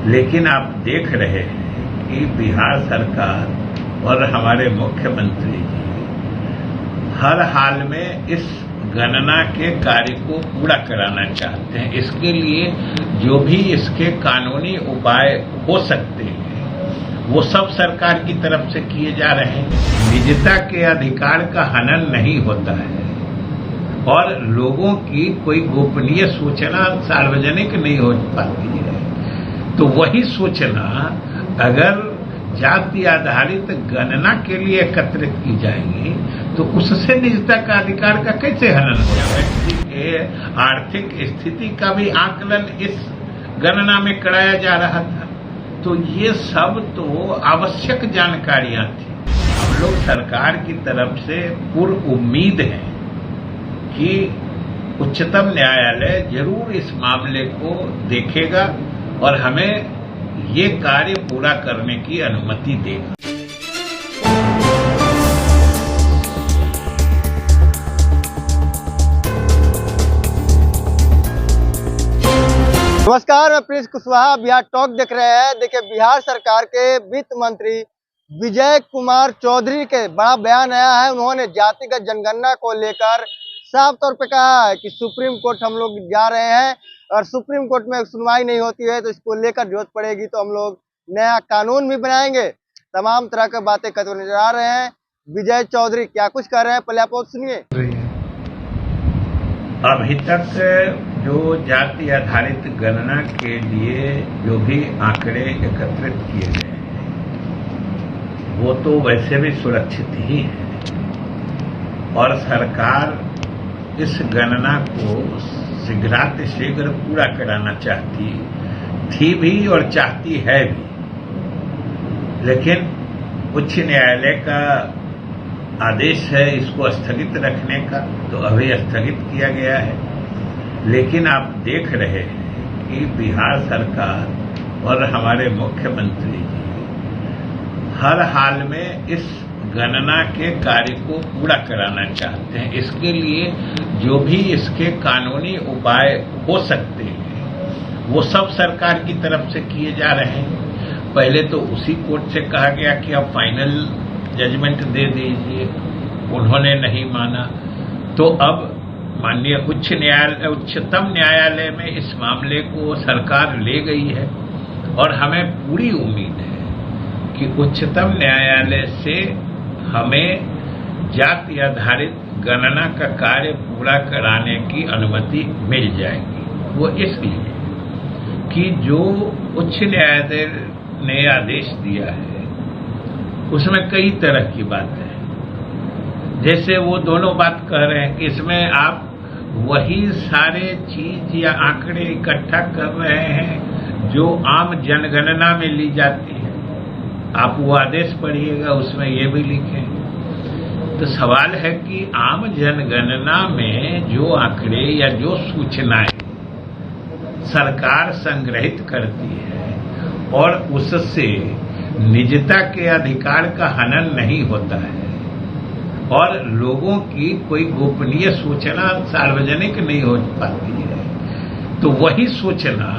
लेकिन आप देख रहे हैं कि बिहार सरकार और हमारे मुख्यमंत्री जी हर हाल में इस गणना के कार्य को पूरा कराना चाहते हैं। इसके लिए जो भी इसके कानूनी उपाय हो सकते हैं वो सब सरकार की तरफ से किए जा रहे हैं। निजता के अधिकार का हनन नहीं होता है और लोगों की कोई गोपनीय सूचना सार्वजनिक नहीं हो पाती है। तो वही सूचना अगर जाति आधारित गणना के लिए एकत्रित की जाएगी तो उससे निजता का अधिकार का कैसे हनन होगा। व्यक्ति के आर्थिक स्थिति का भी आकलन इस गणना में कराया जा रहा था। तो ये सब तो आवश्यक जानकारियां थी। हम लोग सरकार की तरफ से पूर्ण उम्मीद है कि उच्चतम न्यायालय जरूर इस मामले को देखेगा और हमें ये कार्य पूरा करने की अनुमति देगा। नमस्कार, मैं प्रिंस कुशवाहा बिहार टॉक देख रहे हैं। देखिए, बिहार सरकार के वित्त मंत्री विजय कुमार चौधरी के बड़ा बयान आया है। उन्होंने जातिगत जनगणना को लेकर साफ तौर पे कहा है कि सुप्रीम कोर्ट हम लोग जा रहे हैं और सुप्रीम कोर्ट में सुनवाई नहीं होती है तो इसको लेकर जरूरत पड़ेगी तो हम लोग नया कानून भी बनाएंगे। तमाम तरह की बातें करते नजर आ रहे हैं। विजय चौधरी क्या कुछ कर रहे हैं, पहले आप सुनिए। अभी तक जो जाति आधारित गणना के लिए जो भी आंकड़े एकत्रित किए गए हैं वो तो वैसे भी सुरक्षित ही है और सरकार इस गणना को शीघ्रातिशीघ्र पूरा कराना चाहती थी भी और चाहती है भी। लेकिन उच्च न्यायालय का आदेश है इसको स्थगित रखने का, तो अभी स्थगित किया गया है। लेकिन आप देख रहे हैं कि बिहार सरकार और हमारे मुख्यमंत्री जी हर हाल में इस गणना के कार्य को पूरा कराना चाहते हैं। इसके लिए जो भी इसके कानूनी उपाय हो सकते हैं वो सब सरकार की तरफ से किए जा रहे हैं। पहले तो उसी कोर्ट से कहा गया कि आप फाइनल जजमेंट दे दीजिए, उन्होंने नहीं माना। तो अब माननीय उच्चतम न्यायालय में इस मामले को सरकार ले गई है और हमें पूरी उम्मीद है कि उच्चतम न्यायालय से हमें जाति आधारित गणना का कार्य पूरा कराने की अनुमति मिल जाएगी। वो इसलिए कि जो उच्च न्यायालय ने आदेश दिया है उसमें कई तरह की बातें हैं। जैसे वो दोनों बात कह रहे हैं कि इसमें आप वही सारे चीज या आंकड़े इकट्ठा कर रहे हैं जो आम जनगणना में ली जाती है। आप वो आदेश पढ़िएगा, उसमें ये भी लिखे। तो सवाल है कि आम जनगणना में जो आंकड़े या जो सूचनाएं सरकार संग्रहित करती है और उससे निजता के अधिकार का हनन नहीं होता है और लोगों की कोई गोपनीय सूचना सार्वजनिक नहीं हो पाती है। तो वही सूचना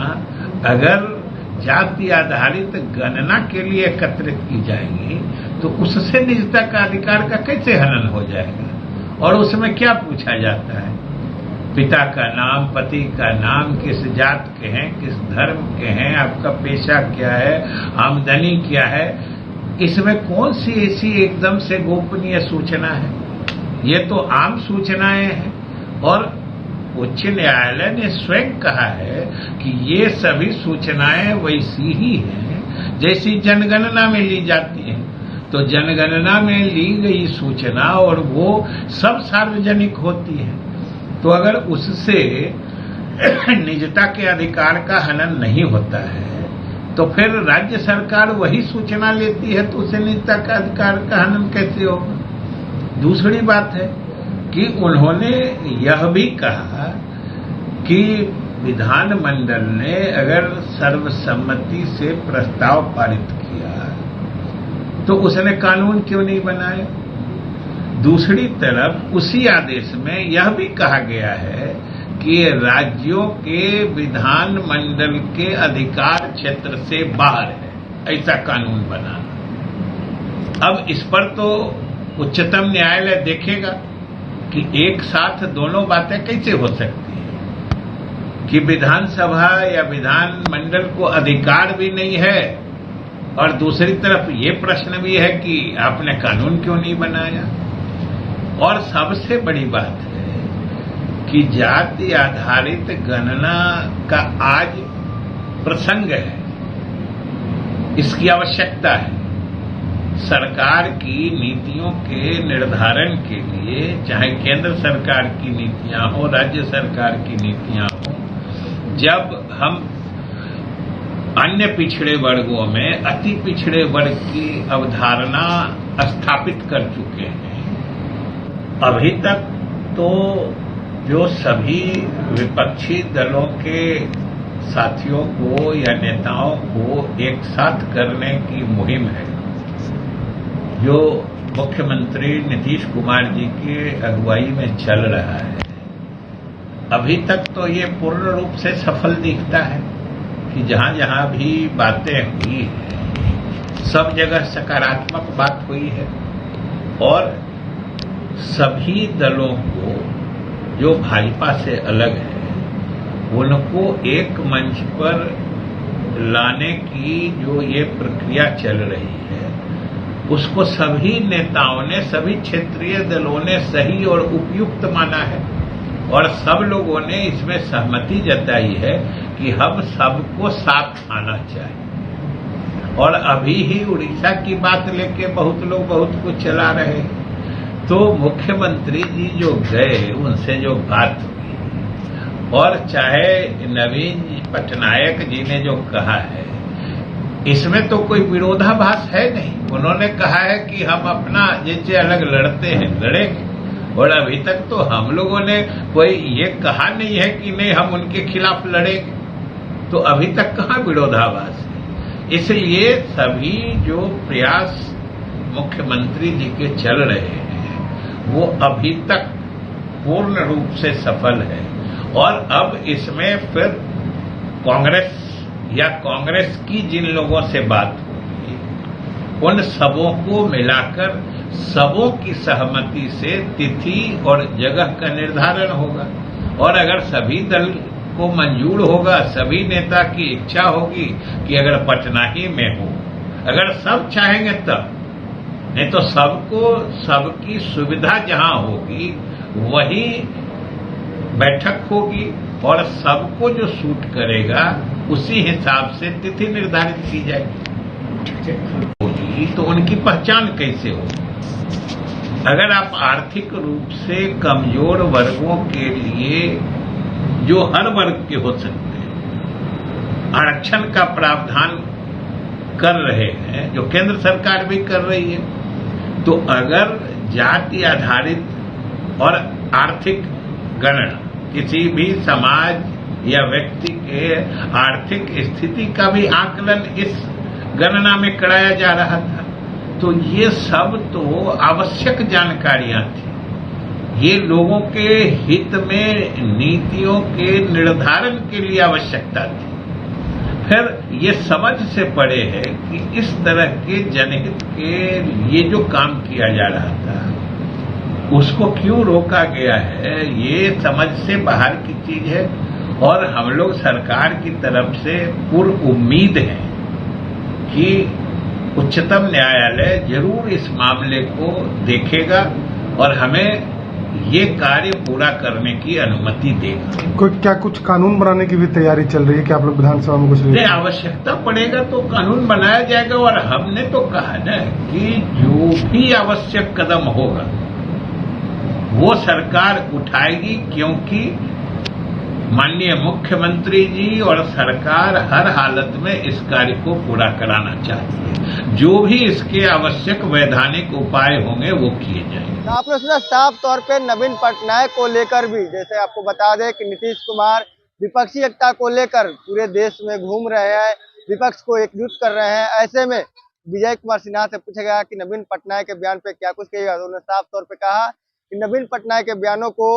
अगर जाति आधारित गणना के लिए एकत्रित की जाएगी तो उससे निजता का अधिकार का कैसे हनन हो जाएगा। और उसमें क्या पूछा जाता है, पिता का नाम, पति का नाम, किस जात के हैं, किस धर्म के हैं, आपका पेशा क्या है, आमदनी क्या है। इसमें कौन सी ऐसी एकदम से गोपनीय सूचना है। ये तो आम सूचनाएं हैं और उच्च न्यायालय ने स्वयं कहा है कि ये सभी सूचनाएं वैसी ही हैं जैसी जनगणना में ली जाती हैं। तो जनगणना में ली गई सूचना और वो सब सार्वजनिक होती है। तो अगर उससे निजता के अधिकार का हनन नहीं होता है तो फिर राज्य सरकार वही सूचना लेती है तो उससे निजता का अधिकार का हनन कैसे होगा। दूसरी बात है कि उन्होंने यह भी कहा कि विधानमंडल ने अगर सर्वसम्मति से प्रस्ताव पारित किया तो उसने कानून क्यों नहीं बनाया। दूसरी तरफ उसी आदेश में यह भी कहा गया है कि राज्यों के विधानमंडल के अधिकार क्षेत्र से बाहर है, ऐसा कानून बना। अब इस पर तो उच्चतम न्यायालय देखेगा कि एक साथ दोनों बातें कैसे हो सकती है कि विधानसभा या विधानमंडल को अधिकार भी नहीं है और दूसरी तरफ ये प्रश्न भी है कि आपने कानून क्यों नहीं बनाया। और सबसे बड़ी बात है कि जाति आधारित गणना का आज प्रसंग है, इसकी आवश्यकता है। सरकार की नीतियों के निर्धारण के लिए, चाहे केंद्र सरकार की नीतियां हो, राज्य सरकार की नीतियां हो, जब हम अन्य पिछड़े वर्गों में अति पिछड़े वर्ग की अवधारणा स्थापित कर चुके हैं, अभी तक तो जो सभी विपक्षी दलों के साथियों को या नेताओं को एक साथ करने की मुहिम है, जो मुख्यमंत्री नीतीश कुमार जी की अगुवाई में चल रहा है, अभी तक तो ये पूर्ण रूप से सफल दिखता है कि जहां जहां भी बातें हुई है सब जगह सकारात्मक बात हुई है और सभी दलों को जो भाजपा से अलग है उनको एक मंच पर लाने की जो ये प्रक्रिया चल रही है उसको सभी नेताओं ने, सभी क्षेत्रीय दलों ने सही और उपयुक्त माना है और सब लोगों ने इसमें सहमति जताई है कि हम सबको साथ आना चाहिए। और अभी ही उड़ीसा की बात लेके बहुत लोग बहुत कुछ चला रहे हैं, तो मुख्यमंत्री जी जो गए उनसे जो बात हुई और चाहे नवीन पटनायक जी ने जो कहा है इसमें तो कोई विरोधाभास है नहीं। उन्होंने कहा है कि हम अपना जिनसे अलग लड़ते हैं लड़ेंगे और अभी तक तो हम लोगों ने कोई ये कहा नहीं है कि नहीं हम उनके खिलाफ लड़ेंगे, तो अभी तक कहाँ विरोधाभास है। इसलिए सभी जो प्रयास मुख्यमंत्री जी के चल रहे हैं वो अभी तक पूर्ण रूप से सफल है और अब इसमें फिर कांग्रेस या कांग्रेस की जिन लोगों से बात होगी उन सबों को मिलाकर सबों की सहमति से तिथि और जगह का निर्धारण होगा और अगर सभी दल को मंजूर होगा, सभी नेता की इच्छा होगी कि अगर पटना ही में हो, अगर सब चाहेंगे तब, नहीं तो सबको सबकी सुविधा जहां होगी वही बैठक होगी और सबको जो सूट करेगा उसी हिसाब से तिथि निर्धारित की जाएगी। तो उनकी पहचान कैसे होगी? अगर आप आर्थिक रूप से कमजोर वर्गों के लिए, जो हर वर्ग के हो सकते हैं, आरक्षण का प्रावधान कर रहे हैं, जो केंद्र सरकार भी कर रही है, तो अगर जाति आधारित और आर्थिक गणना किसी भी समाज या व्यक्ति के आर्थिक स्थिति का भी आकलन इस गणना में कराया जा रहा था, तो ये सब तो आवश्यक जानकारियां थी। ये लोगों के हित में नीतियों के निर्धारण के लिए आवश्यकता थी। फिर ये समझ से पड़े है कि इस तरह के जनहित के लिए जो काम किया जा रहा था उसको क्यों रोका गया है, ये समझ से बाहर की चीज है और हम लोग सरकार की तरफ से पूर्ण उम्मीद है कि उच्चतम न्यायालय जरूर इस मामले को देखेगा और हमें ये कार्य पूरा करने की अनुमति देगा। क्या कुछ कानून बनाने की भी तैयारी चल रही है कि आप लोग विधानसभा में कुछ नहीं, आवश्यकता पड़ेगा तो कानून बनाया जाएगा और हमने तो कहा ना कि जो भी आवश्यक कदम होगा वो सरकार उठाएगी, क्योंकि माननीय मुख्यमंत्री जी और सरकार हर हालत में इस कार्य को पूरा कराना चाहती है। जो भी इसके आवश्यक वैधानिक उपाय होंगे वो किए जाएंगे। तो आपने सुना साफ तौर पे नवीन पटनायक को लेकर भी, जैसे आपको बता दें कि नीतीश कुमार विपक्षी एकता को लेकर पूरे देश में घूम रहे हैं, विपक्ष को एकजुट कर रहे हैं। ऐसे में विजय कुमार सिन्हा से पूछा गया कि नवीन पटनायक के बयान पे क्या कुछ कहिएगा, तो उन्होंने साफ तौर पे कहा कि नवीन पटनायक के बयानों को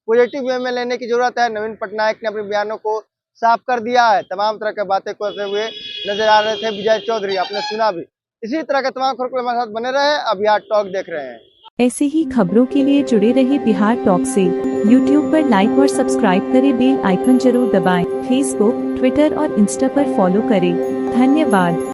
पॉजिटिव वे में लेने की जरूरत है। नवीन पटनायक ने अपने बयानों को साफ कर दिया है। तमाम तरह की बातें करते हुए नजर आ रहे थे विजय चौधरी, आपने सुना भी। इसी तरह के तमाम खबरों हमारे साथ बने रहे। अब बिहार टॉक देख रहे हैं। ऐसे ही खबरों के लिए जुड़े रहे बिहार टॉक से। यूट्यूब पर लाइक और सब्सक्राइब करें, बेल आइकन जरूर दबाएं। फेसबुक, ट्विटर और इंस्टा पर फॉलो करें। धन्यवाद।